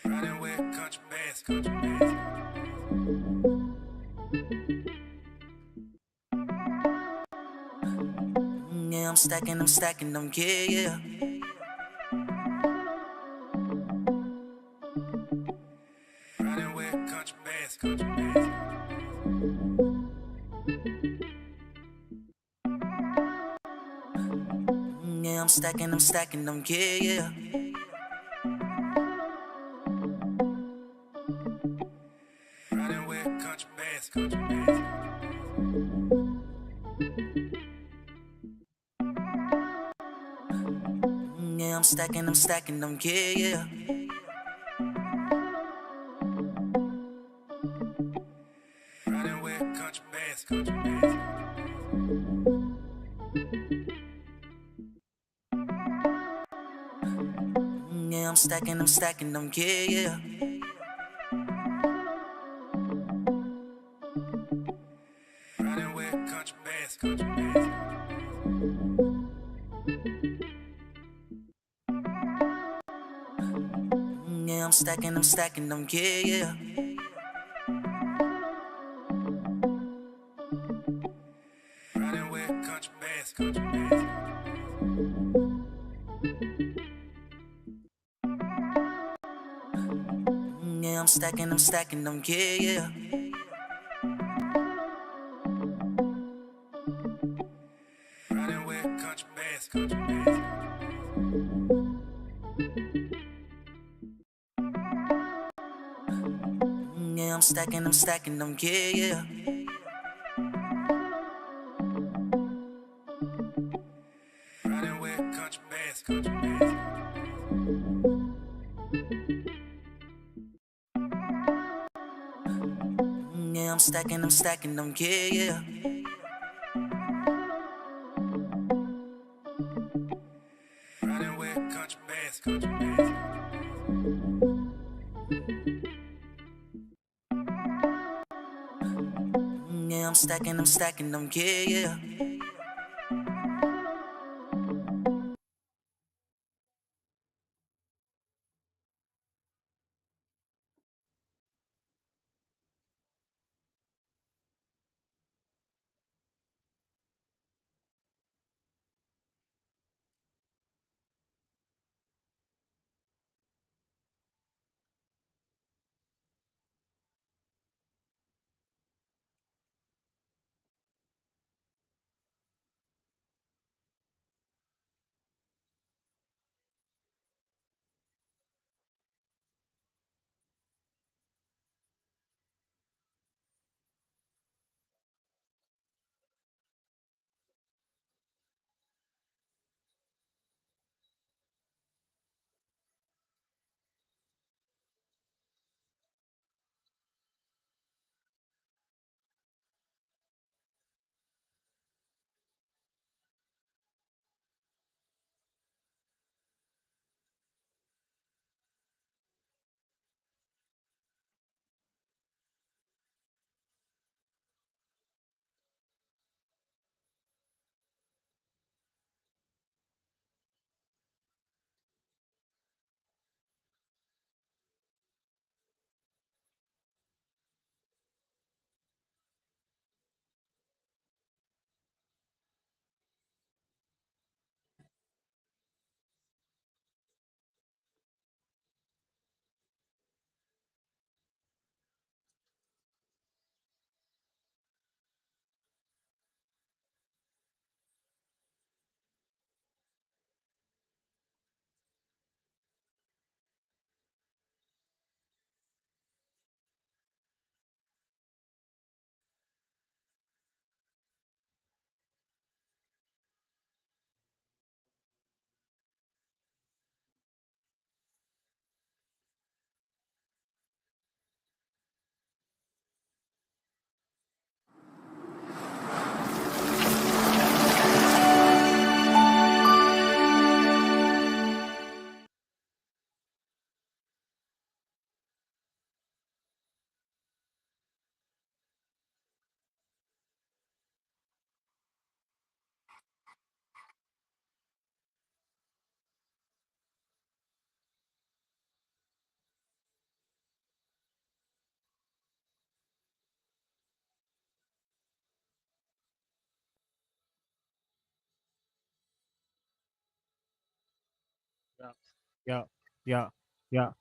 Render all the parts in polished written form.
Riding with country bass, country bass. Yeah, I'm stacking them, yeah, yeah. Riding with country bass, country bass. Yeah, I'm stacking them, yeah, yeah. Riding with country bass, country bass. Yeah, I'm stacking them, yeah, yeah. Riding with country bass, country bass. Yeah, I'm stacking them, yeah, yeah. Riding with country bass, country bass. Yeah, I'm stacking them, yeah, yeah. Riding with country bass, country bass. Yeah, I'm stacking them, yeah, yeah. Riding with country bass, country bass. Yeah, I'm stacking them, yeah, yeah. Riding with country bass, country bass. Yeah, I'm stacking them, yeah, yeah. Riding with country bass, country bass. Yeah, I'm stacking them, yeah, yeah. yeah, yeah, yeah,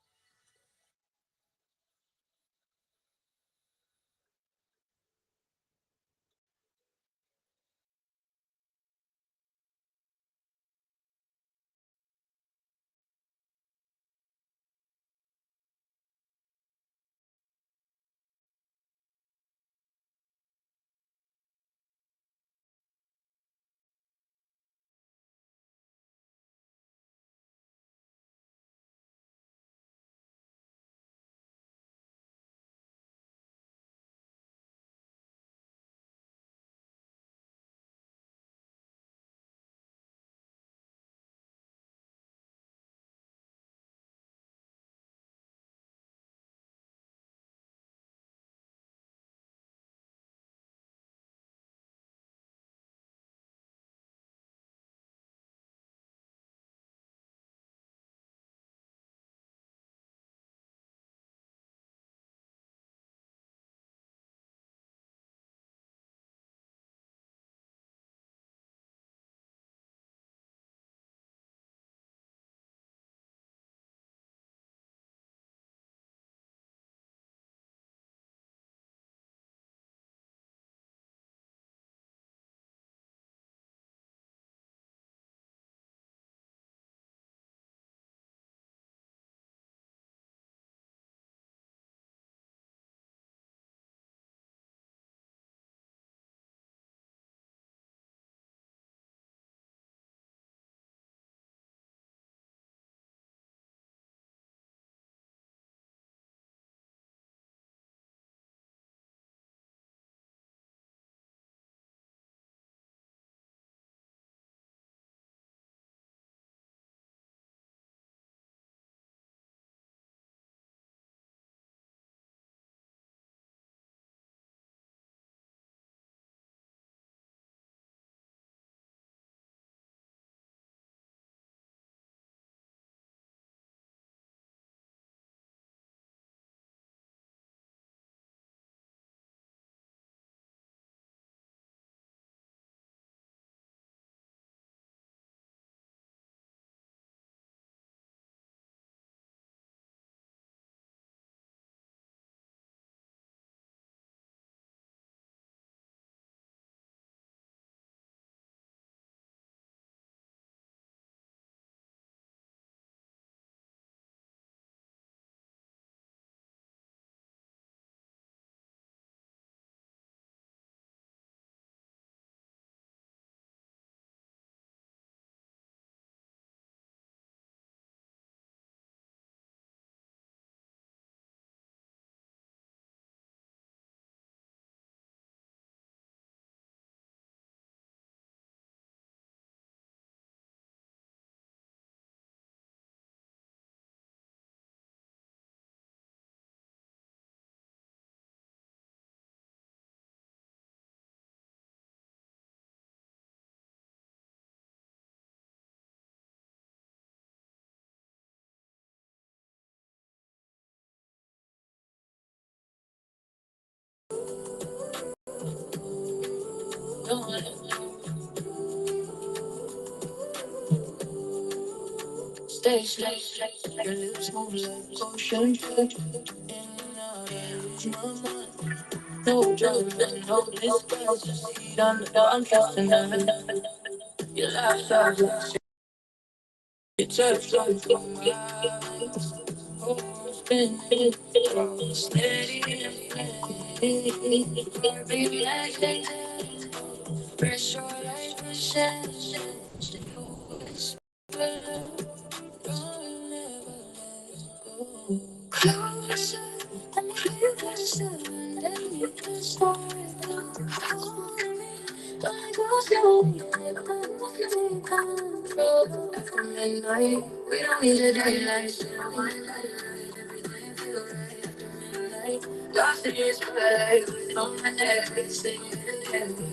Your lips move like ocean. No drugs and no disguise. Just heat on the dawn, kissing her. Your laugh sounds like your touch flows through my eyes. Oh, spinning, steady and steady. Baby, like that. Pressure like pressure. Closer, let me feel closer underneath the stars. Hold me, don't go slowly, let the take control. After midnight, we don't need the daylight. Still one night, everything feel right. After midnight, lost in your spotlight, with on my neck, singing in the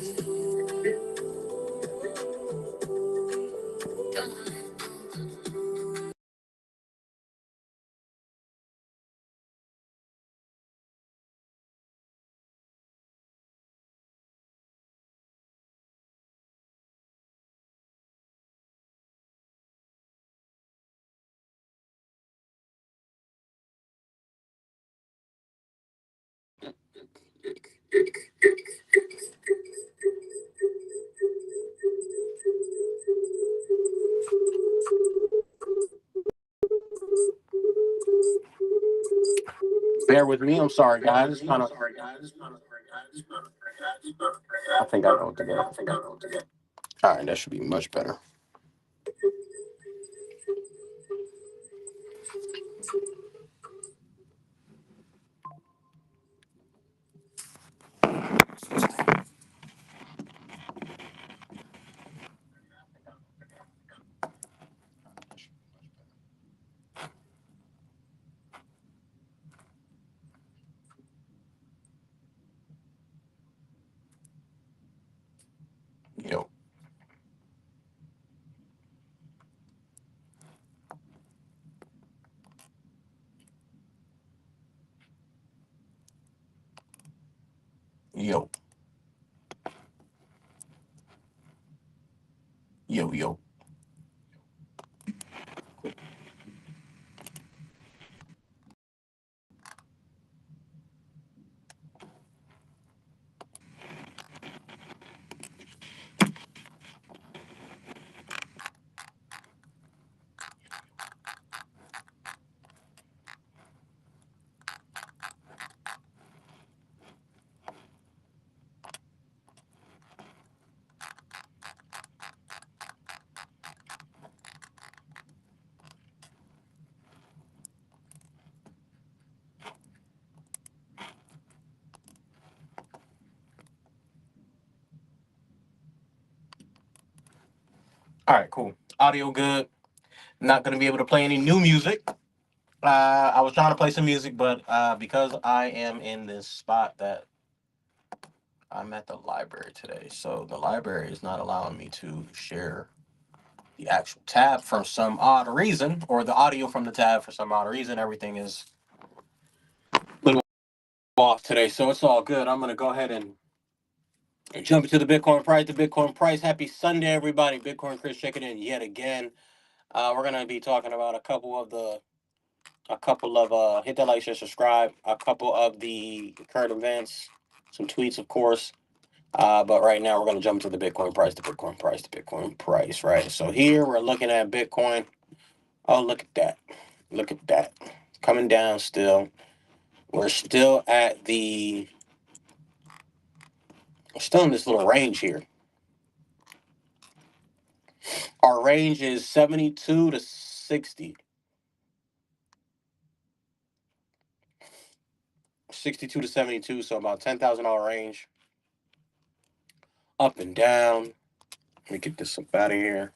Bear with me. I'm sorry, guys. Kind of. I think I know what to do. All right, that should be much better. Yo, yo, yo. All right, cool. Audio good. Not gonna be able to play any new music. I was trying to play some music, but because I am in this spot that I'm at the library today, so the library is not allowing me to share the actual tab for some odd reason, or the audio from the tab for some odd reason. Everything is a little off today, so it's all good. I'm gonna go ahead and jump into the Bitcoin price. The Bitcoin price. Happy Sunday, everybody. Bitcoin Chris checking in yet again. We're gonna be talking about a couple of hit that like, share, subscribe, a couple of the current events, some tweets, of course. But right now we're gonna jump to the Bitcoin price, right? So here we're looking at Bitcoin. Oh, look at that. Look at that. Coming down still. We're still at the still in this little range here. Our range is 72 to 60. 62 to 72, so about $10,000 range. Up and down. Let me get this up out of here.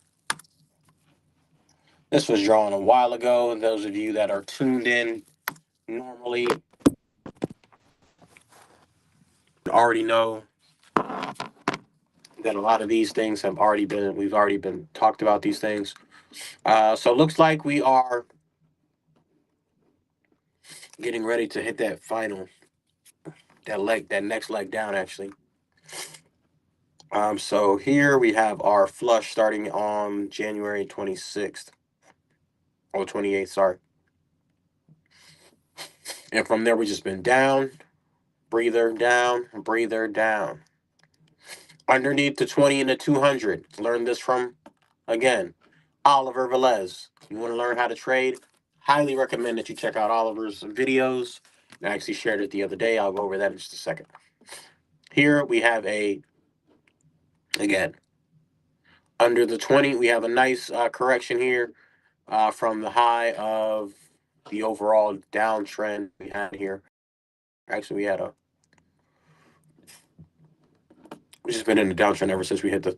This was drawn a while ago. Those of you that are tuned in normally already know that a lot of these things we've already been talked about these things. So it looks like we are getting ready to hit that next leg down actually. So here we have our flush starting on January 26th or 28th, sorry. And from there we just been down, breather down, breather down. Underneath the 20 and the 200. Learned this from, again, Oliver Velez. You want to learn how to trade? Highly recommend that you check out Oliver's videos. I actually shared it the other day. I'll go over that in just a second. Here we have again, under the 20, we have a nice correction here from the high of the overall downtrend we had here. Actually, we've just been in the downtrend ever since we hit the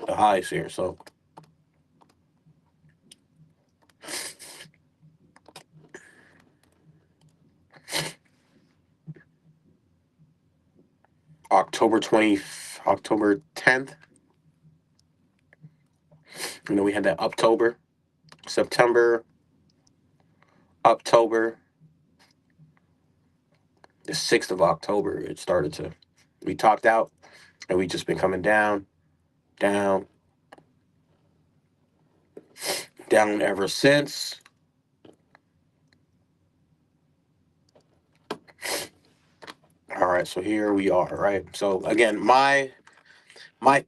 highs here. So October 10th. We had that September, October, the 6th of October. We topped out, and we just been coming down, down, down ever since. All right, so here we are, right? So again, my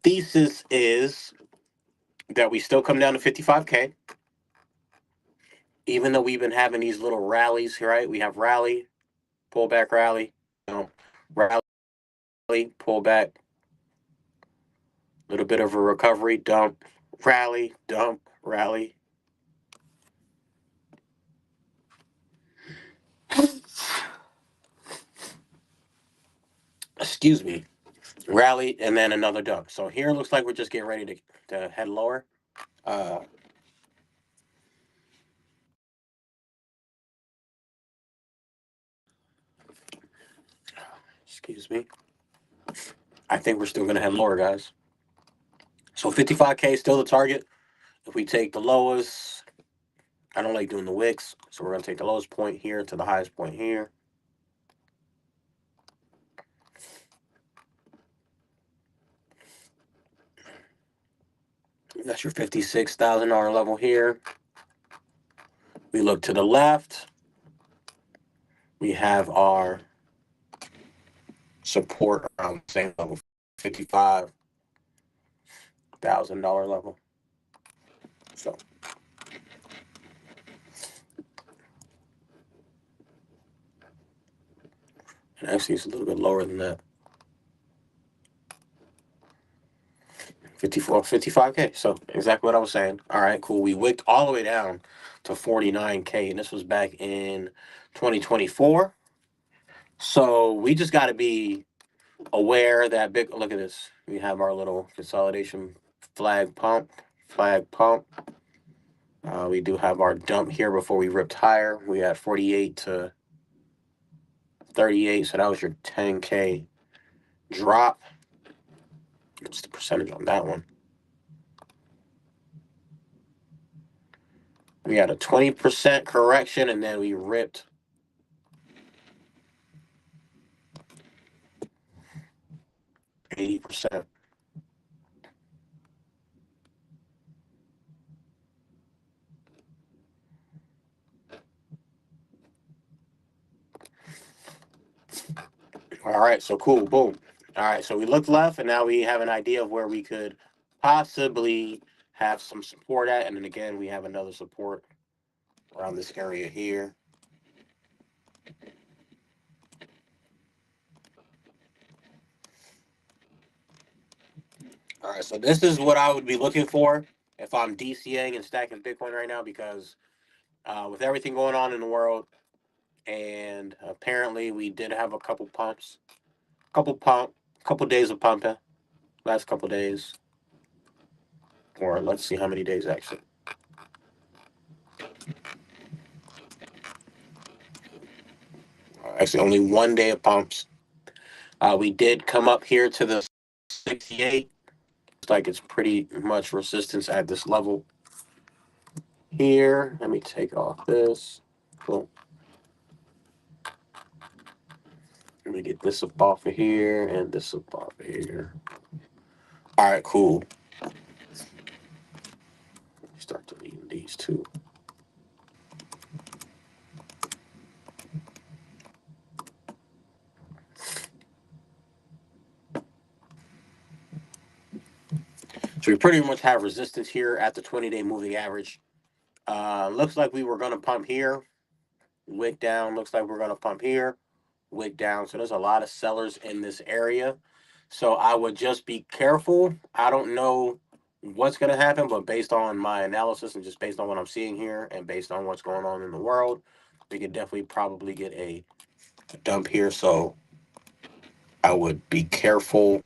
thesis is that we still come down to 55K, even though we've been having these little rallies, right? We have rally, pullback, rally, rally, pullback, little bit of a recovery, dump, dump, rally. Excuse me, rally, and then another dump. So here looks like we're just getting ready to head lower. Uh, Excuse me. I think we're still gonna head lower, guys. So 55K is still the target. If we take the lowest, I don't like doing the wicks, so we're gonna take the lowest point here to the highest point here. That's your $56,000 level here. We look to the left. We have our support around the same level, $55,000 level. So, and actually, it's a little bit lower than that. 55K. So exactly what I was saying. All right, cool. We wicked all the way down to 49K, and this was back in 2024. So we just got to be aware that big. Look at this. We have our little consolidation flag pump. Flag pump. We do have our dump here before we ripped higher. We had 48 to 38, so that was your 10K drop. What's the percentage on that one? We had a 20% correction, and then we ripped 80%. All right, so cool, boom. All right, so we looked left, and now we have an idea of where we could possibly have some support at, and then again, we have another support around this area here. All right, so this is what I would be looking for if I'm DCAing and stacking Bitcoin right now, because with everything going on in the world, and apparently we did have a couple days of pumping, last couple days, or let's see how many days actually. Actually, only 1 day of pumps. We did come up here to the 68. Looks like it's pretty much resistance at this level here. Let me take off this. Cool. Let me get this up off of here and this up off of here. All right, cool. Start deleting these two. So we pretty much have resistance here at the 20-day moving average. Looks like we were going to pump here, wick down. Looks like we're going to pump here, wick down. So there's a lot of sellers in this area. So I would just be careful. I don't know what's going to happen, but based on my analysis and just based on what I'm seeing here and based on what's going on in the world, we could definitely probably get a dump here. So I would be careful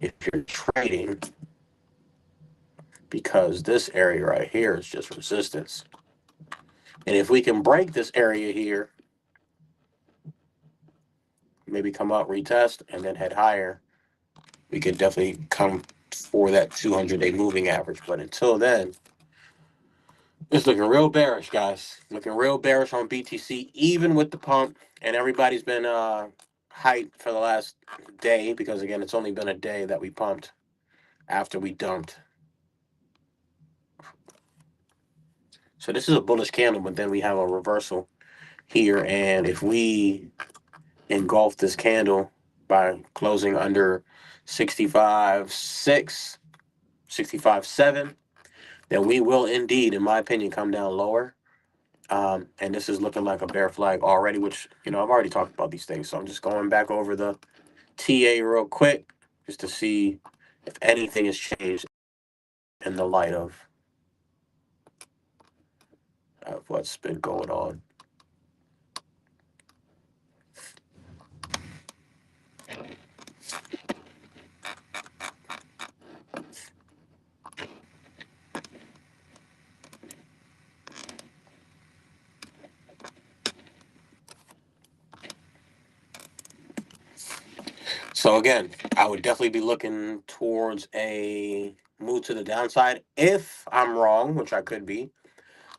if you're trading, because this area right here is just resistance. And if we can break this area here, maybe come up, retest, and then head higher, we could definitely come for that 200-day moving average. But until then, it's looking real bearish, guys. Looking real bearish on BTC, even with the pump. And everybody's been hyped for the last day, because, again, it's only been a day that we pumped after we dumped. So this is a bullish candle, but then we have a reversal here. And if we engulf this candle by closing under 65.6, 65.7, then we will indeed, in my opinion, come down lower. And this is looking like a bear flag already, which, I've already talked about these things. So I'm just going back over the TA real quick just to see if anything has changed in the light of what's been going on. So again, I would definitely be looking towards a move to the downside. If I'm wrong, which I could be,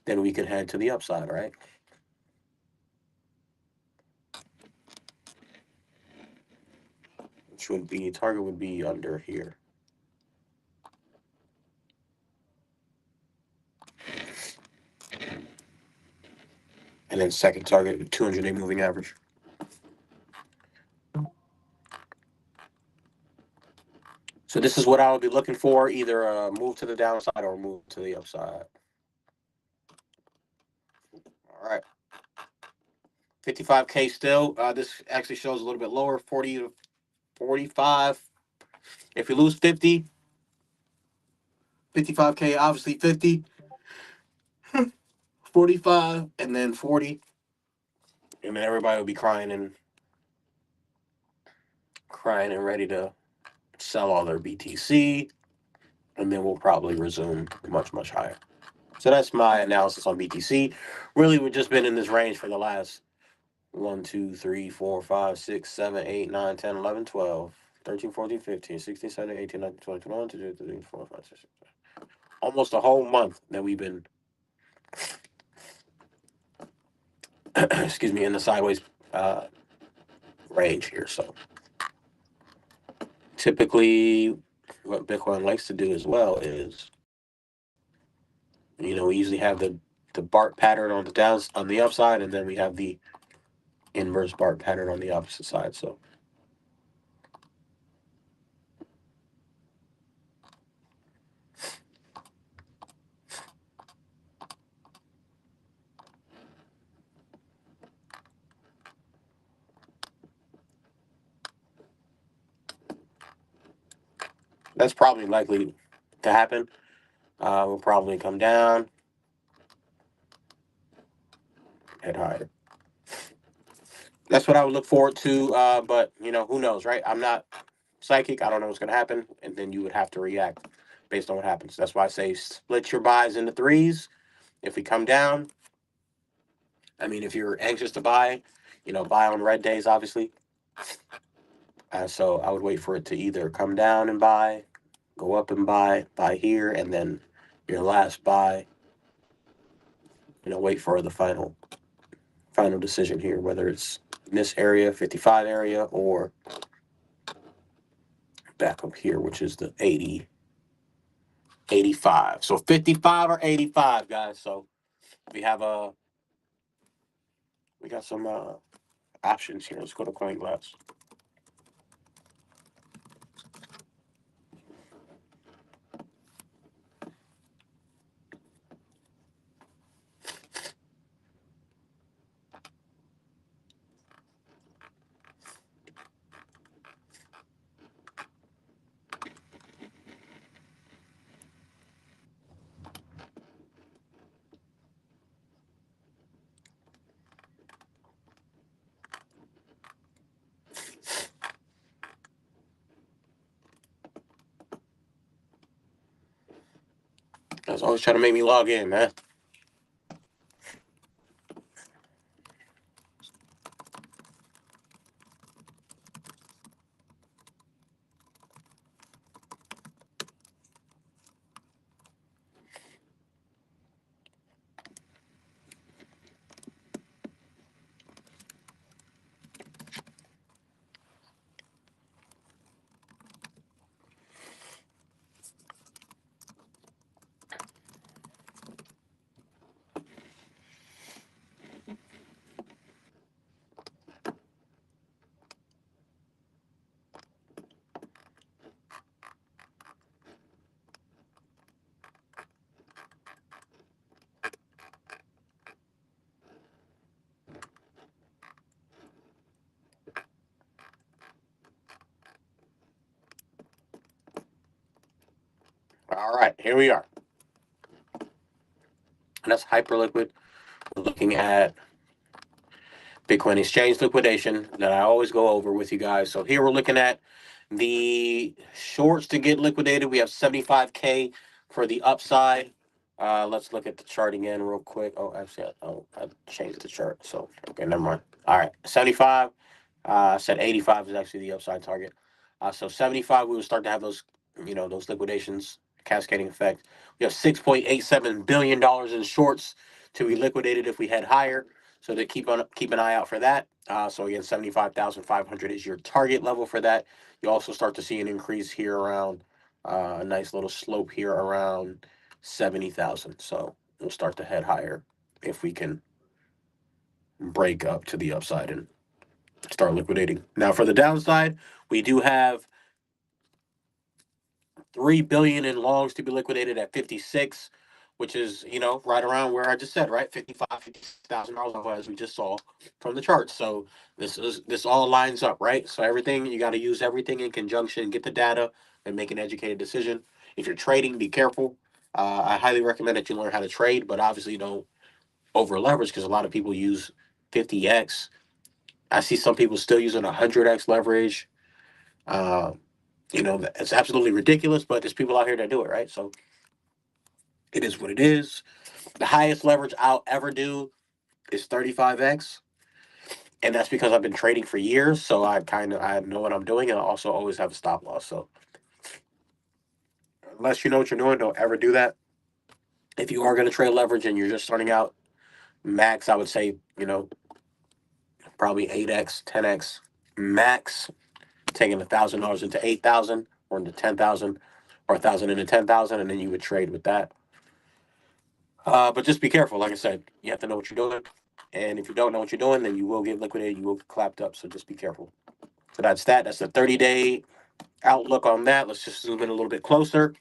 then we could head to the upside, right? Which would be target would be under here. And then second target, 200-day moving average. So this is what I would be looking for, either a move to the downside or a move to the upside. All right. 55K still. This actually shows a little bit lower, 40 to 45. If you lose 50, 55K, obviously 50, 45, and then 40. And then everybody will be crying and ready to sell all their BTC. And then we'll probably resume much, much higher. So that's my analysis on BTC. Really, we've just been in this range for the last 1, 2, 3, 4, 5, 6, 7, 8, 9, 10, 11, 12, 13, 14, 15, 16, 17, 18, 19, 20, 21, 22, 23, 24, 25, 26, 27. Almost a whole month that we've been, excuse me, in the sideways uh, range here. So typically, what Bitcoin likes to do as well is, we usually have the BART pattern on the upside, and then we have the inverse BART pattern on the opposite side. So that's probably likely to happen. We'll probably come down, head higher. That's what I would look forward to. But who knows, right? I'm not psychic. I don't know what's going to happen, and then you would have to react based on what happens. That's why I say split your buys into threes. If we come down, I mean, if you're anxious to buy, buy on red days, obviously. So I would wait for it to either come down and buy, go up and buy here, and then your last buy. Wait for the final decision here, whether it's in this area, 55 area, or back up here, which is the 80, 85. So 55 or 85, guys. So we have we got some options here. Let's go to CoinGlass. That's always trying to make me log in, man. All right, here we are. And that's hyperliquid. We're looking at Bitcoin exchange liquidation that I always go over with you guys. So here we're looking at the shorts to get liquidated. We have 75K for the upside. Let's look at the chart again real quick. Oh, actually, I changed the chart. So, okay, never mind. All right, 75. I said 85 is actually the upside target. So 75, we will start to have those, those liquidations, cascading effect. We have $6.87 billion in shorts to be liquidated if we head higher. So to keep an eye out for that. So again, 75,500 is your target level for that. You also start to see an increase here around a nice little slope here around 70,000. So we'll start to head higher if we can break up to the upside and start liquidating. Now for the downside, we do have 3 billion in longs to be liquidated at 56, which is right around where I just said, right, 50,000 dollars as we just saw from the chart. So this all lines up, right? So everything, you got to use everything in conjunction, get the data, and make an educated decision. If you're trading, be careful. I highly recommend that you learn how to trade, but obviously don't over leverage because a lot of people use 50x. I see some people still using 100x leverage. Uh, it's absolutely ridiculous, but there's people out here that do it, right? So it is what it is. The highest leverage I'll ever do is 35x, and that's because I've been trading for years, so I know what I'm doing, and I also always have a stop loss. So unless you know what you're doing, don't ever do that. If you are going to trade leverage and you're just starting out, max I would say probably 8x, 10x max, taking $1,000 into 8,000 or into 10,000 or 1,000 into 10,000, and then you would trade with that. But just be careful. Like I said, you have to know what you're doing. And if you don't know what you're doing, then you will get liquidated. You will get clapped up. So just be careful. So that's that. That's the 30-day outlook on that. Let's just zoom in a little bit closer.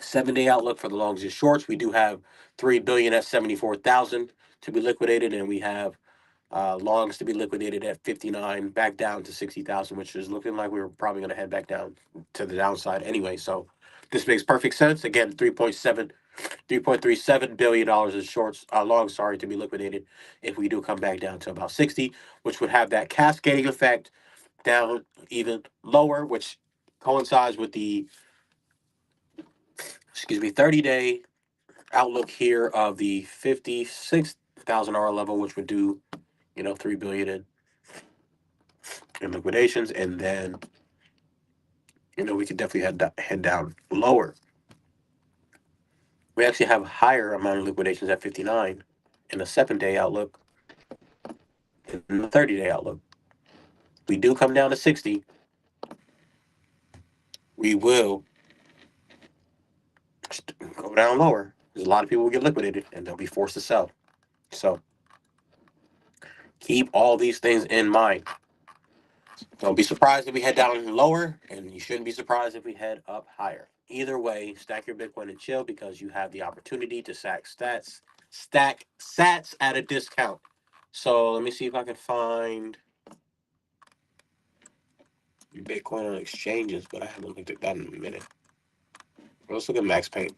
7-day outlook for the longs and shorts. We do have 3 billion at 74,000 to be liquidated, and we have longs to be liquidated at 59, back down to 60,000, which is looking like we were probably going to head back down to the downside anyway. So this makes perfect sense. Again, 3.37 billion dollars in shorts, longs, sorry, to be liquidated if we do come back down to about 60, which would have that cascading effect down even lower, which coincides with the 30-day outlook here of the 56,000 level, which would do 3 billion in liquidations, and then we could definitely head down lower. We actually have a higher amount of liquidations at 59 in the 7-day outlook, in the 30-day outlook. We do come down to 60, we will go down lower. There's a lot of people will get liquidated and they'll be forced to sell. So keep all these things in mind. Don't be surprised if we head down lower, and you shouldn't be surprised if we head up higher. Either way, stack your Bitcoin and chill because you have the opportunity to stack sats at a discount. So let me see if I can find Bitcoin on exchanges, but I haven't looked at that in a minute. Let's look at Max Paint.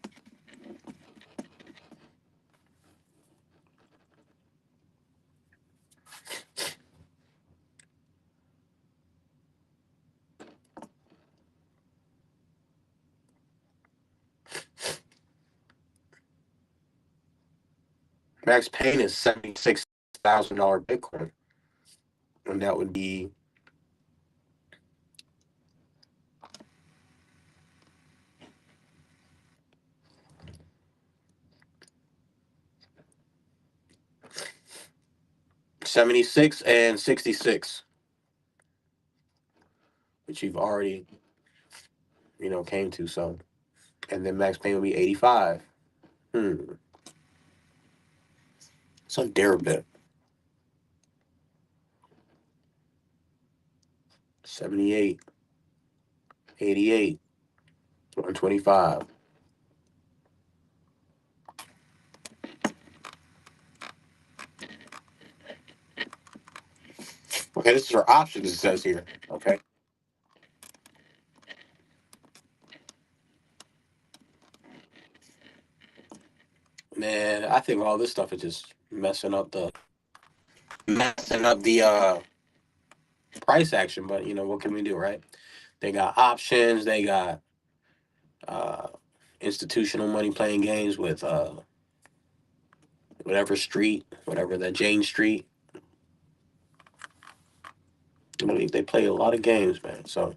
Max Paint is $76,000 Bitcoin, and that would be 76 and 66, which you've already came to. So, and then Max Paint would be 85. It's a deribit. 78, 88, 125. Okay, this is our options, it says here. Okay. think all this stuff is just messing up the price action. But what can we do, right? They got options. They got uh, institutional money playing games with whatever that Jane Street. They play a lot of games, man. So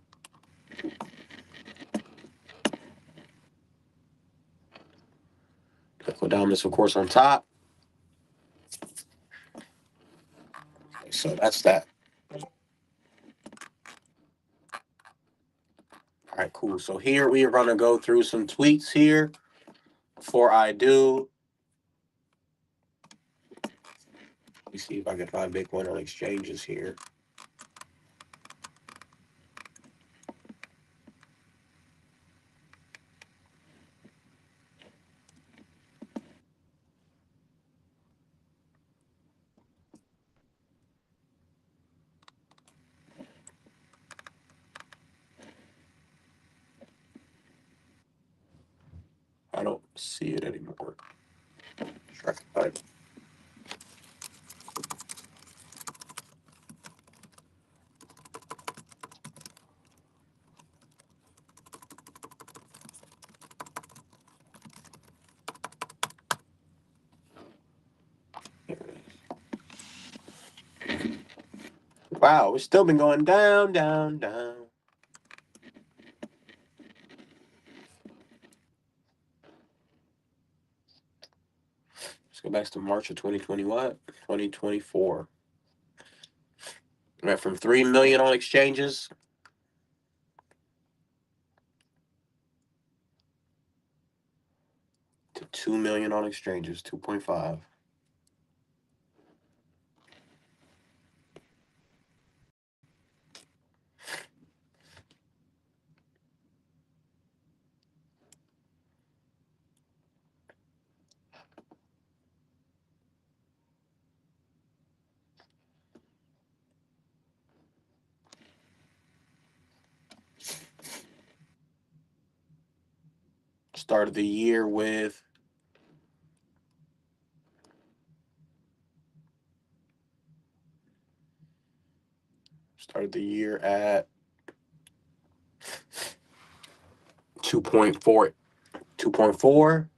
Liquidamus, of course, on top. So that's that. All right, cool. So here we are going to go through some tweets here. Before I do, let me see if I can find Bitcoin on exchanges here. I don't see it anymore. Try to find it. Here it is. Wow, it's still been going down, down, down. Let's go back to March of 2020. What? 2024. Went from 3 million on exchanges to 2 million on exchanges. 2.5. Started the year with at 2.4, 2.4,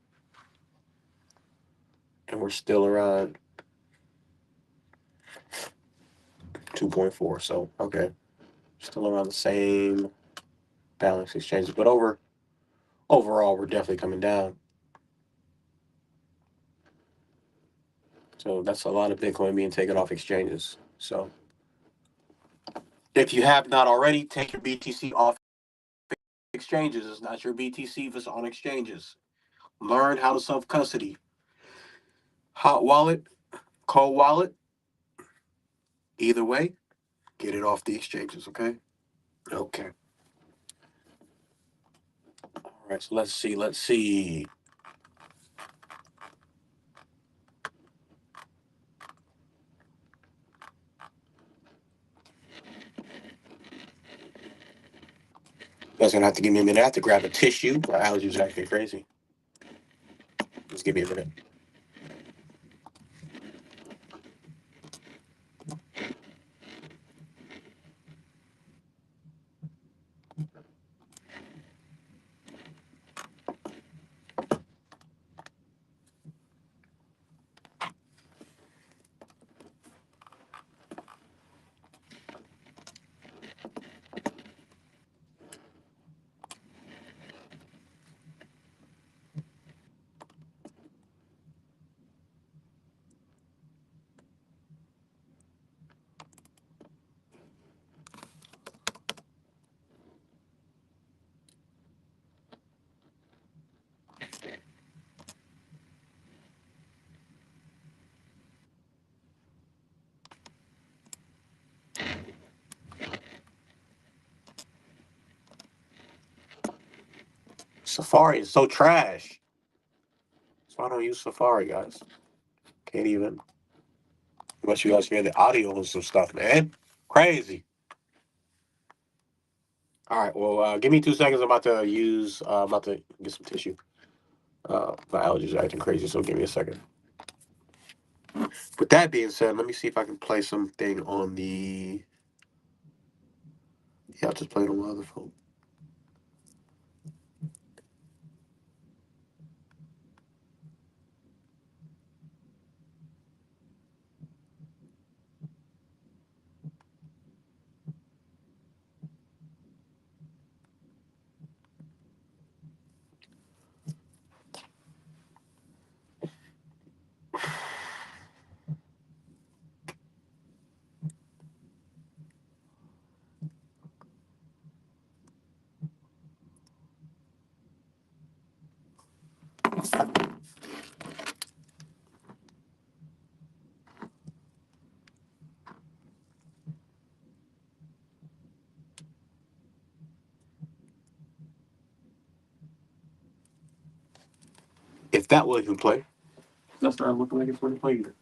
and we're still around 2.4. So okay, still around the same balance exchanges, but overall we're definitely coming down. So that's a lot of Bitcoin being taken off exchanges. So if you have not already, take your BTC off exchanges. It's not your BTC if it's on exchanges. Learn how to self custody. Hot wallet, cold wallet, either way, get it off the exchanges, okay? Okay. All right, so let's see. You guys gonna have to give me a minute. I have to grab a tissue. My allergies are acting crazy. Just give me a minute. Safari is so trash. So I don't use Safari, guys. Can't even. Unless you guys hear the audio and some stuff, man. Crazy. All right, well, give me 2 seconds. I'm about to get some tissue. My allergies are acting crazy, so give me a second. With that being said, let me see if I can play something on the. Yeah, I'll just play it on my other phone. If that will even play, that's not looking like it's going to play either.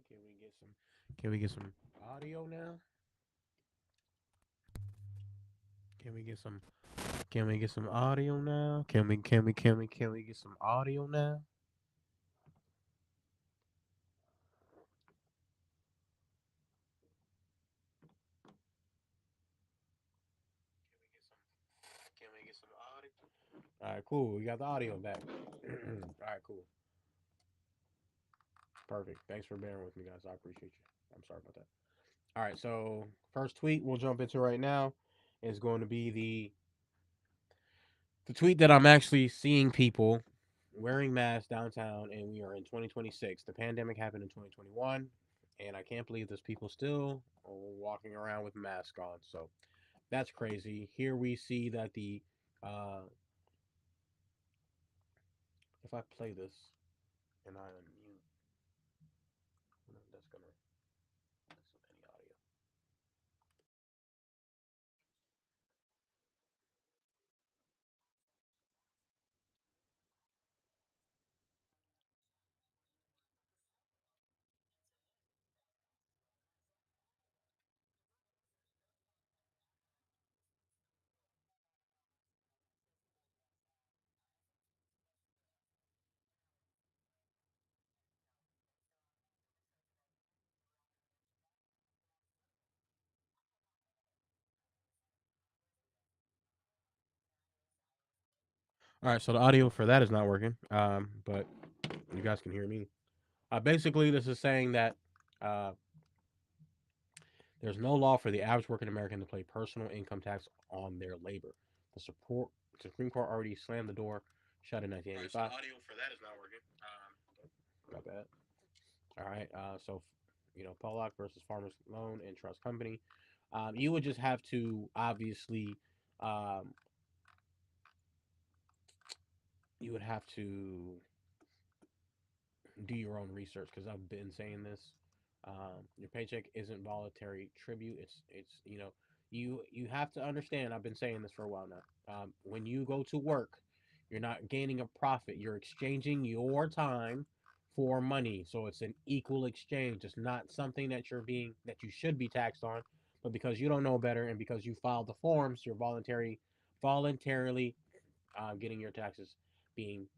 Can we get some? Can we get some audio now? Can we get some? Can we get some audio now? Can we get some audio now? Can we get some audio? All right, cool. We got the audio back. All right, cool. Perfect. Thanks for bearing with me, guys. I appreciate you. I'm sorry about that. All right, so first tweet we'll jump into right now is going to be the tweet that I'm actually seeing people wearing masks downtown, and we are in 2026. The pandemic happened in 2021, and I can't believe there's people still walking around with masks on. So that's crazy. Here we see that uh, if I play this and I unmute, that's gonna that's any audio. All right, so the audio for that is not working, but you guys can hear me. Basically, this is saying that uh, there's no law for the average working American to pay personal income tax on their labor. The support Supreme Court already slammed the door shut in 1985. All right, so the audio for that is not working. My bad. All right, so Pollock versus Farmers Loan and Trust Company. You would just have to obviously, um, you would have to do your own research because I've been saying this. Your paycheck isn't voluntary tribute. It's you have to understand. I've been saying this for a while now. When you go to work, you're not gaining a profit. You're exchanging your time for money. So it's an equal exchange. It's not something that you should be taxed on, but because you don't know better and because you filed the forms, you're voluntarily getting your taxes being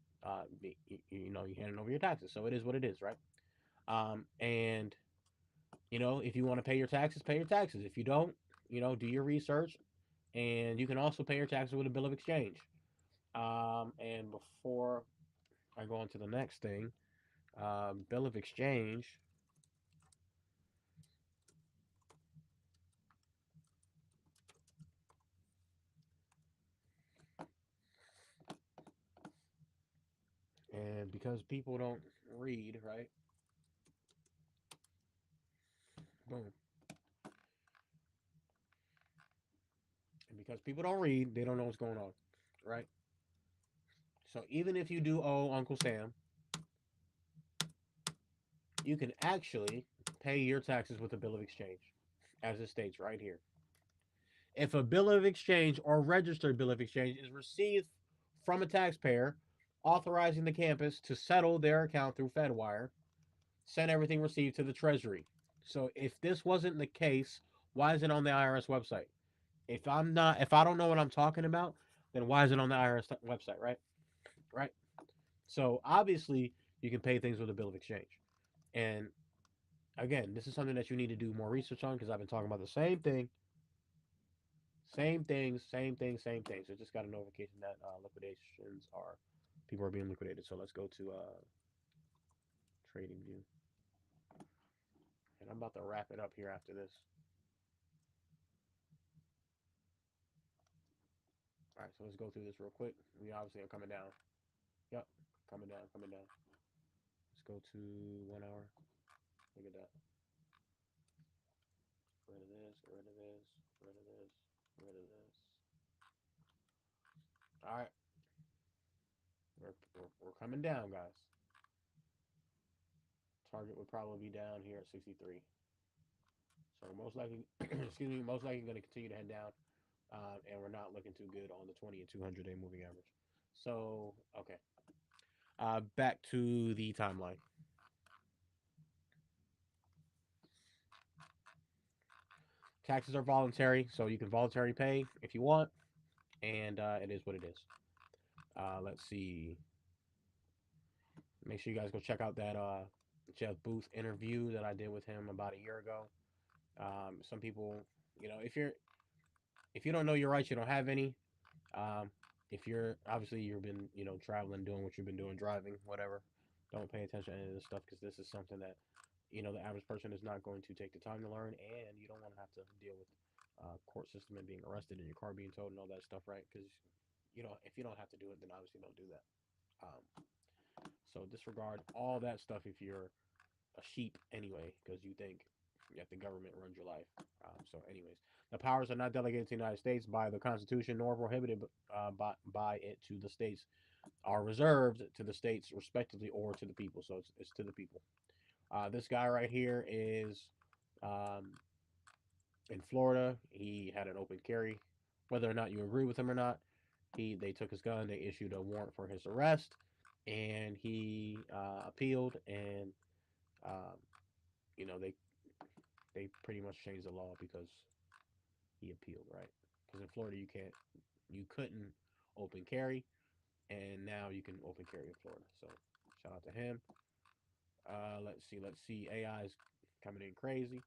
you handing over your taxes. So it is what it is, right? And if you want to pay your taxes, pay your taxes. If you don't, do your research, and you can also pay your taxes with a bill of exchange. And before I go on to the next thing, bill of exchange, and because people don't read, right? Boom. And because people don't read, they don't know what's going on, right? So even if you do owe Uncle Sam, you can actually pay your taxes with a bill of exchange, as it states right here. If a bill of exchange or registered bill of exchange is received from a taxpayer authorizing the campus to settle their account through Fedwire, send everything received to the Treasury. So if this wasn't the case, why is it on the IRS website? If I don't know what I'm talking about, then why is it on the IRS website, right? Right. So obviously you can pay things with a bill of exchange. And again, this is something that you need to do more research on because I've been talking about the same thing. Same things, same things, same things. So just got a notification that liquidations are people are being liquidated. So let's go to trading view, and I'm about to wrap it up here after this. All right, so let's go through this real quick. We obviously are coming down. Yep, coming down, coming down. Let's go to 1 hour. Look at that. Get rid of this. Get rid of this. Get rid of this. Get rid of this. All right, we're coming down, guys. Target would probably be down here at 63. So most likely, excuse me, most likely going to continue to head down, and we're not looking too good on the 20 and 200-day moving average. So okay, back to the timeline. Taxes are voluntary, so you can voluntarily pay if you want, and it is what it is. Let's see. Make sure you guys go check out that Jeff Booth interview that I did with him about a year ago. Some people, if you don't know your rights, you don't have any. Um, if you're obviously you've been traveling, doing what you've been doing, driving, whatever, don't pay attention to any of this stuff because this is something that the average person is not going to take the time to learn, and you don't want to have to deal with court system and being arrested and your car being towed and all that stuff, right? Because if you don't have to do it, then obviously don't do that. So disregard all that stuff if you're a sheep anyway, because you think that the government runs your life. Anyways, the powers are not delegated to the United States by the Constitution nor prohibited by it to the states, are reserved to the states respectively or to the people. So it's to the people. This guy right here is um, in Florida. He had an open carry. Whether or not you agree with him or not, they took his gun. They issued a warrant for his arrest, and he appealed, and um, you know they pretty much changed the law because he appealed, right? Because in Florida you couldn't open carry, and now you can open carry in Florida. So shout out to him. Let's see. AI is coming in crazy.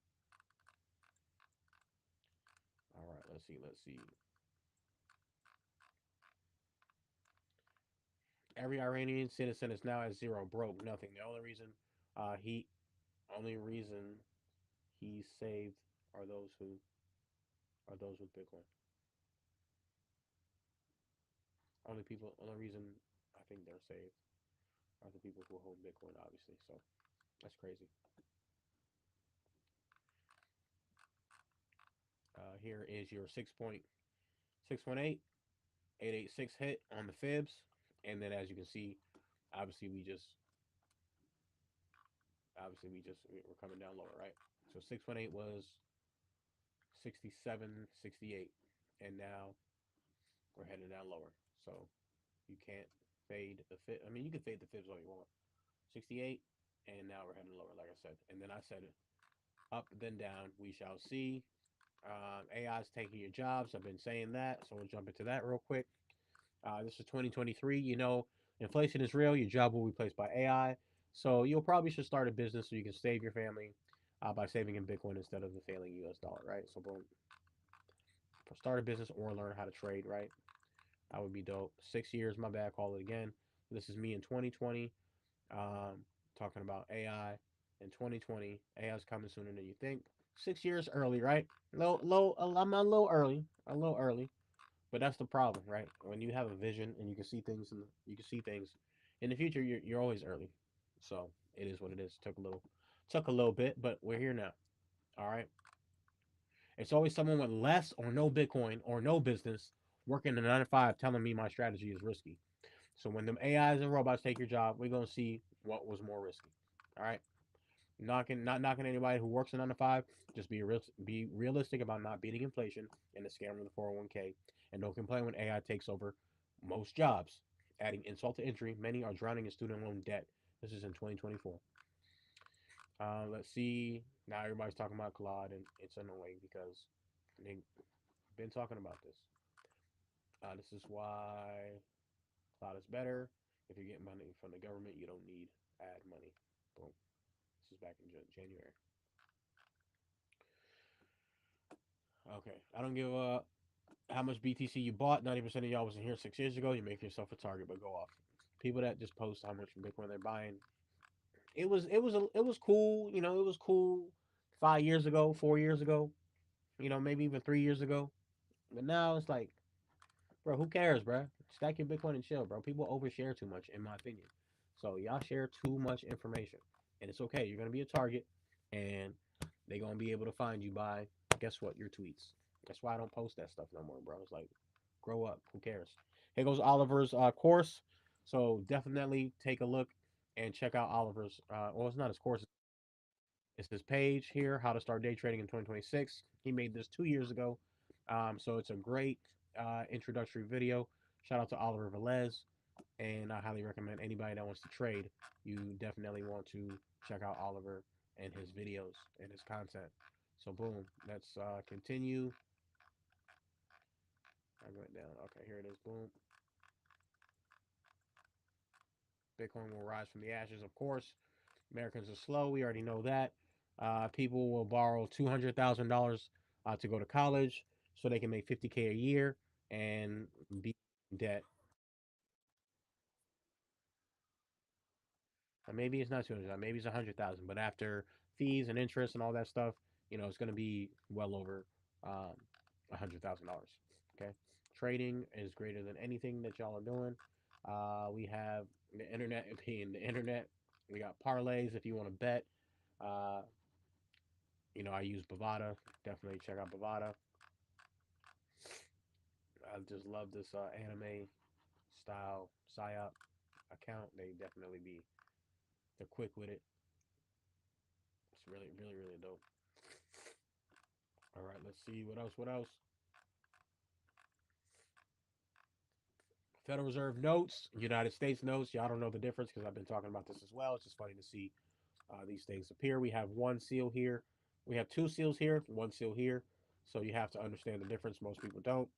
All right, let's see. Every Iranian citizen is now at zero, broke, nothing. The he only reason he's saved are those with Bitcoin. Only reason I think they're saved are the people who hold Bitcoin, obviously. So that's crazy. Here is your 6.618 hit on the fibs, and then as you can see, obviously we just we're coming down lower, right? So 618 was 67.68, and now we're heading down lower. So you can't fade the fib. I mean, you can fade the fibs all you want. 68, and now we're heading lower, like I said. And then I said up, then down. We shall see. AI is taking your jobs. I've been saying that, so we'll jump into that real quick. This is 2023. Inflation is real. Your job will be replaced by AI. So you'll probably should start a business so you can save your family by saving in Bitcoin instead of the failing US dollar, right? So boom, start a business or learn how to trade, right? That would be dope. 6 years, my bad, call it again. This is me in 2020, talking about AI in 2020. AI is coming sooner than you think. 6 years early, right? I'm a little early. But that's the problem, right? When you have a vision and you can see things in the future, you're always early. So it is what it is. Took a little bit, but we're here now. All right. It's always someone with less or no Bitcoin or no business working a 9 to 5 telling me my strategy is risky. So when them AIs and robots take your job, we're gonna see what was more risky. All right. Not knocking anybody who works a 9 to 5. Just be realistic about not beating inflation and the scam of the 401k, and don't complain when AI takes over most jobs. Adding insult to injury, many are drowning in student loan debt. This is in 2024. Let's see. Now everybody's talking about Claude, and it's annoying because they've been talking about this. This is why Claude is better. If you get money from the government, you don't need ad money. Boom. This is back in January. Okay. I don't give a how much BTC you bought. 90% of y'all wasn't here 6 years ago. You make yourself a target, but go off. People that just post how much Bitcoin they're buying. It was cool. It was cool 5 years ago, 4 years ago. Maybe even 3 years ago. But now it's like, bro, who cares, bro? Stack your Bitcoin and chill, bro. People overshare too much, in my opinion. So y'all share too much information, and it's okay. You're gonna be a target, and they're gonna be able to find you by guess what? Your tweets. That's why I don't post that stuff no more, bro. It's like, grow up. Who cares? Here goes Oliver's course. So definitely take a look and check out Oliver's. Well, it's not his course. It's his page here, how to start day trading in 2026. He made this 2 years ago. So it's a great introductory video. Shout out to Oliver Velez. And I highly recommend anybody that wants to trade, you definitely want to check out Oliver and his videos and his content. So boom, let's continue. I went down. Okay, here it is. Boom. Bitcoin will rise from the ashes, of course. Americans are slow. We already know that. People will borrow $200,000 to go to college so they can make 50K a year and be in debt. Maybe it's not 200, maybe it's 100,000, but after fees and interest and all that stuff, it's going to be well over um, $100,000. Okay, trading is greater than anything that y'all are doing. We have the internet being the internet. We got parlays if you want to bet. Uh, I use Bovada. Definitely check out Bovada. I just love this anime style psyop account. They definitely they're quick with it. It's really, really, really dope. All right, let's see what else. What else? Federal Reserve notes, United States notes. Y'all don't know the difference because I've been talking about this as well. It's just funny to see these things appear. We have one seal here. We have two seals here, one seal here. So you have to understand the difference. Most people don't.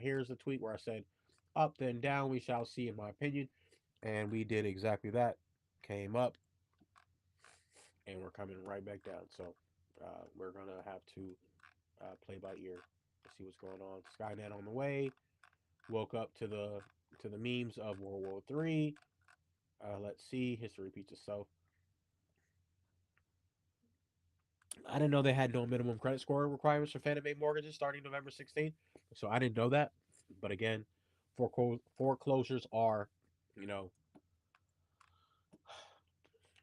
Here's the tweet where I said, up then down, we shall see, in my opinion. And we did exactly that. Came up, and we're coming right back down. So we're going to have to play by ear to see what's going on. Skynet on the way. Woke up to the memes of World War III. Let's see. History repeats itself. I didn't know they had no minimum credit score requirements for Fannie Mae mortgages starting November 16th. So I didn't know that. But again, foreclosures are, you know,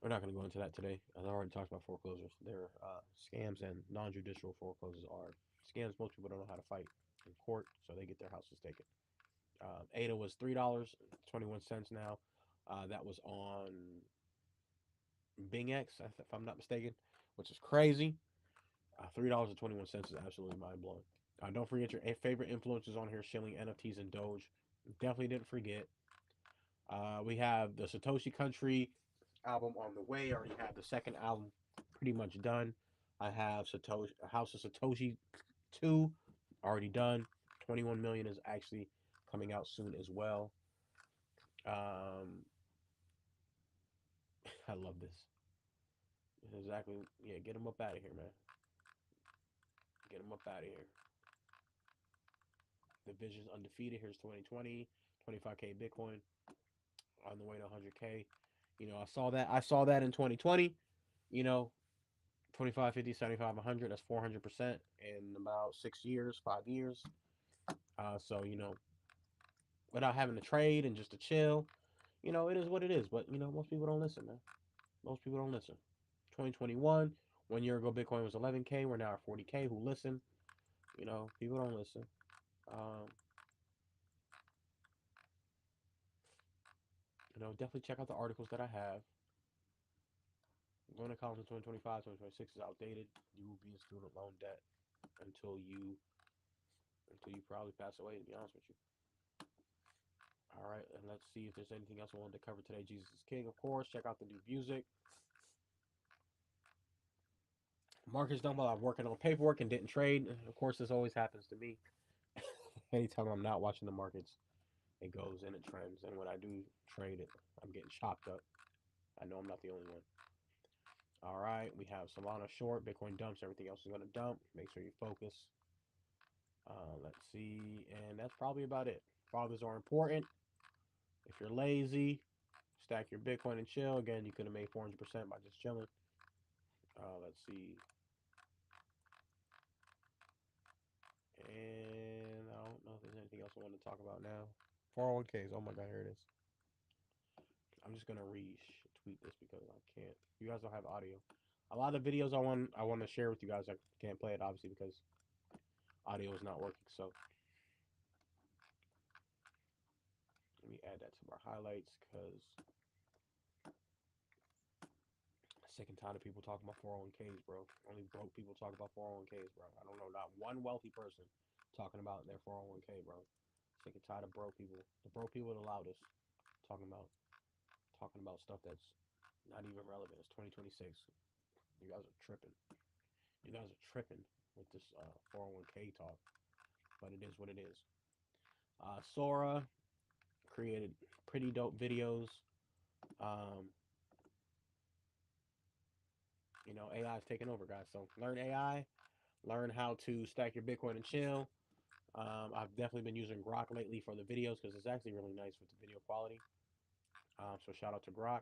we're not going to go into that today. I already talked about foreclosures. They're scams, and non-judicial foreclosures are scams. Most people don't know how to fight in court, so they get their houses taken. ADA was $3.21 now. That was on Bing X, if I'm not mistaken, which is crazy. $3.21 is absolutely mind blowing. Don't forget your favorite influencers on here: Shilling, NFTs, and Doge. Definitely didn't forget. We have the Satoshi Country album on the way. I already have the second album pretty much done. I have Satoshi House of Satoshi 2 already done. 21 million is actually coming out soon as well. Um, I love this. Exactly. Yeah, get them up out of here, man. Get them up out of here. The Vision's undefeated. Here's 2020, 25K Bitcoin on the way to 100K. I saw that in 2020. You know, 25, 50, 75, 100. That's 400% in about 6 years, 5 years. So without having to trade and just to chill, it is what it is. But most people don't listen, man. Most people don't listen. 2021, 1 year ago, Bitcoin was 11K. We're now at 40K. Who listen? People don't listen. Um, definitely check out the articles that I have. Going to college in 2025, 2026 is outdated. You will be in student loan debt until you probably pass away, to be honest with you. All right, and let's see if there's anything else I wanted to cover today. Jesus is King, of course. Check out the new music. Marcus done while I'm working on paperwork and didn't trade. Of course, this always happens to me. Anytime I'm not watching the markets, it goes and it trends. And when I do trade it, I'm getting chopped up. I know I'm not the only one. All right, we have Solana short, Bitcoin dumps, everything else is going to dump. Make sure you focus. Let's see, and that's probably about it. Fathers are important. If you're lazy, stack your Bitcoin and chill. Again, you could have made 400% by just chilling. Let's see, and I don't know if there's anything else I want to talk about now. 401ks. Oh my God, here it is. I'm just gonna retweet this because I can't. You guys don't have audio. A lot of videos I want to share with you guys. I can't play it obviously because audio is not working. So let me add that to our highlights because sick and tired of people talking about 401ks, bro. Only broke people talk about 401ks, bro. I don't know not one wealthy person talking about their 401k, bro. Sick and tired of broke people. The broke people are the loudest talking about stuff that's not even relevant. It's 2026. You guys are tripping. You guys are tripping with this 401k talk, but it is what it is. Sora created pretty dope videos. Um, AI is taking over, guys. So learn AI, learn how to stack your Bitcoin and chill. I've definitely been using Grok lately for the videos because it's actually really nice with the video quality. So shout out to Grok.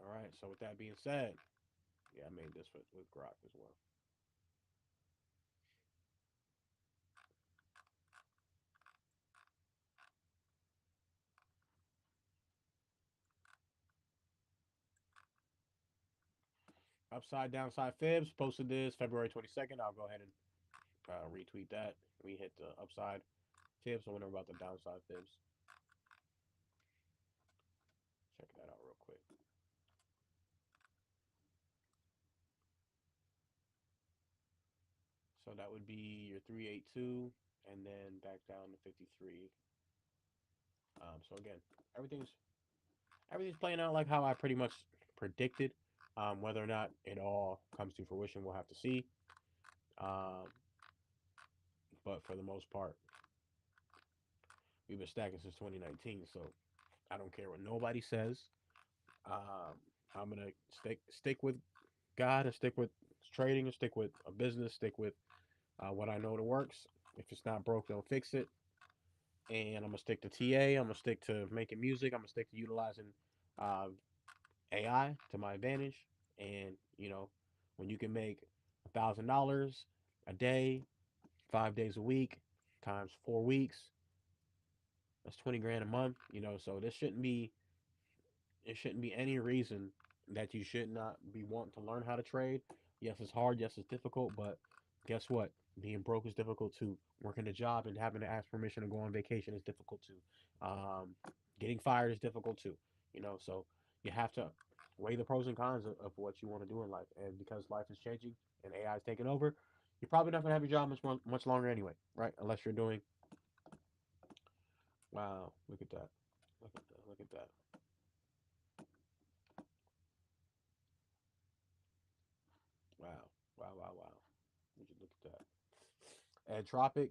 All right. So with that being said, yeah, I made this with Grok as well. Upside downside fibs posted this February 22nd. I'll go ahead and retweet that. We hit the upside fibs. I wonder about the downside fibs. Check that out real quick. So that would be your 382 and then back down to 53. So again, everything's everything's playing out like how I pretty much predicted. Whether or not it all comes to fruition, we'll have to see. Um, but for the most part, we've been stacking since 2019, so I don't care what nobody says. Um, I'm gonna stick with God and stick with trading and stick with a business, stick with what I know that works. If it's not broke, don't fix it. And I'm gonna stick to TA. I'm gonna stick to making music. I'm gonna stick to utilizing uh, AI to my advantage. And when you can make $1,000 a day, 5 days a week, times 4 weeks, that's 20 grand a month. So this shouldn't be it shouldn't be any reason that you should not be wanting to learn how to trade. Yes, it's hard. Yes, it's difficult. But guess what? Being broke is difficult too. Working a job and having to ask permission to go on vacation is difficult too. Getting fired is difficult too. So you have to weigh the pros and cons of what you want to do in life. And because life is changing and AI is taking over, you're probably not going to have your job much longer anyway, right? Unless you're doing. Wow, look at that. Look at that. Look at that. Wow. Wow, wow, wow. Would you look at that? Anthropic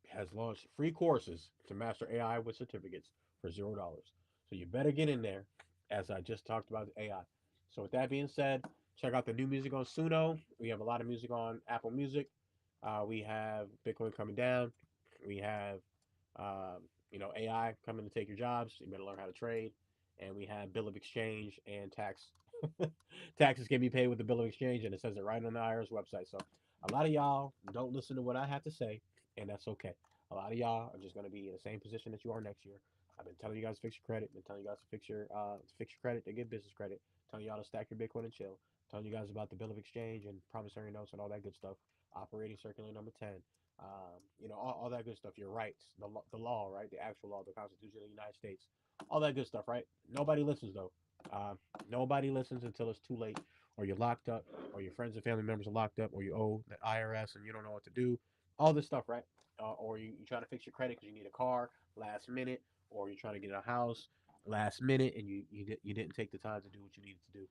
has launched free courses to master AI with certificates for $0. So you better get in there, as I just talked about AI. So with that being said, check out the new music on Suno. We have a lot of music on Apple Music. We have Bitcoin coming down. We have AI coming to take your jobs. You better learn how to trade. And we have bill of exchange and tax. Taxes can be paid with the bill of exchange, and it says it right on the IRS website. So a lot of y'all don't listen to what I have to say, and that's okay. A lot of y'all are just going to be in the same position that you are next year. I've been telling you guys to fix your credit. Been telling you guys to fix your credit to get business credit. Telling y'all to stack your Bitcoin and chill. Telling you guys about the bill of exchange and promissory notes and all that good stuff. Operating circular number 10. All that good stuff. Your rights, the law, right? The actual law, the Constitution of the United States. All that good stuff, right? Nobody listens though. Uh, Nobody listens until it's too late, or you're locked up, or your friends and family members are locked up, or you owe the IRS and you don't know what to do. All this stuff, right? Or you trying to fix your credit because you need a car last minute, or you're trying to get a house last minute, and you didn't take the time to do what you needed to do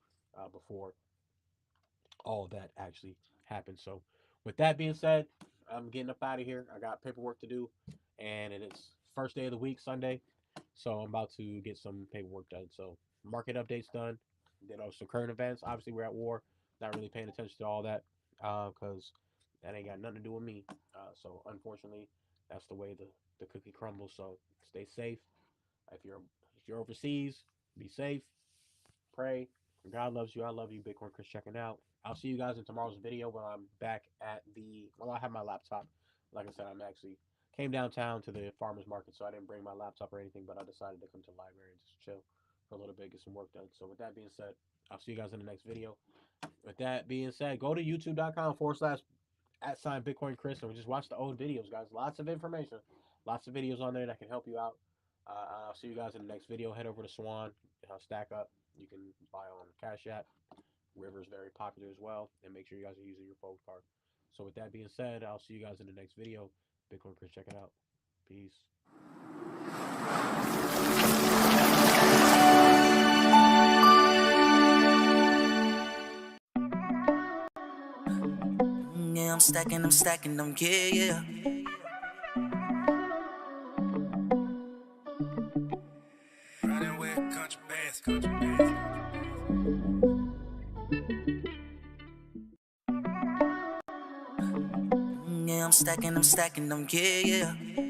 before all of that actually happened. So, with that being said, I'm getting up out of here. I got paperwork to do, and it's first day of the week, Sunday. So I'm about to get some paperwork done. So market updates done. Then some current events. Obviously, we're at war. Not really paying attention to all that because that ain't got nothing to do with me. So unfortunately, that's the way the cookie crumbles. So stay safe. If you're overseas, be safe. Pray. God loves you. I love you. Bitcoin Chris checking out. I'll see you guys in tomorrow's video when I'm back at I have my laptop. Like I said, I'm actually came downtown to the farmer's market, so I didn't bring my laptop or anything, but I decided to come to the library and just chill for a little bit, get some work done. So with that being said, I'll see you guys in the next video. With that being said, go to youtube.com/@ Bitcoin Chris and just watch the old videos, guys. Lots of information, lots of videos on there that can help you out. I'll see you guys in the next video. Head over to Swan, stack up. You can buy on Cash App. River is very popular as well. And make sure you guys are using your phone card. So with that being said, I'll see you guys in the next video. Bitcoin Chris, check it out. Peace. stacking them, yeah, yeah. Running with country bands, country bands. Yeah, I'm stacking them, yeah, yeah.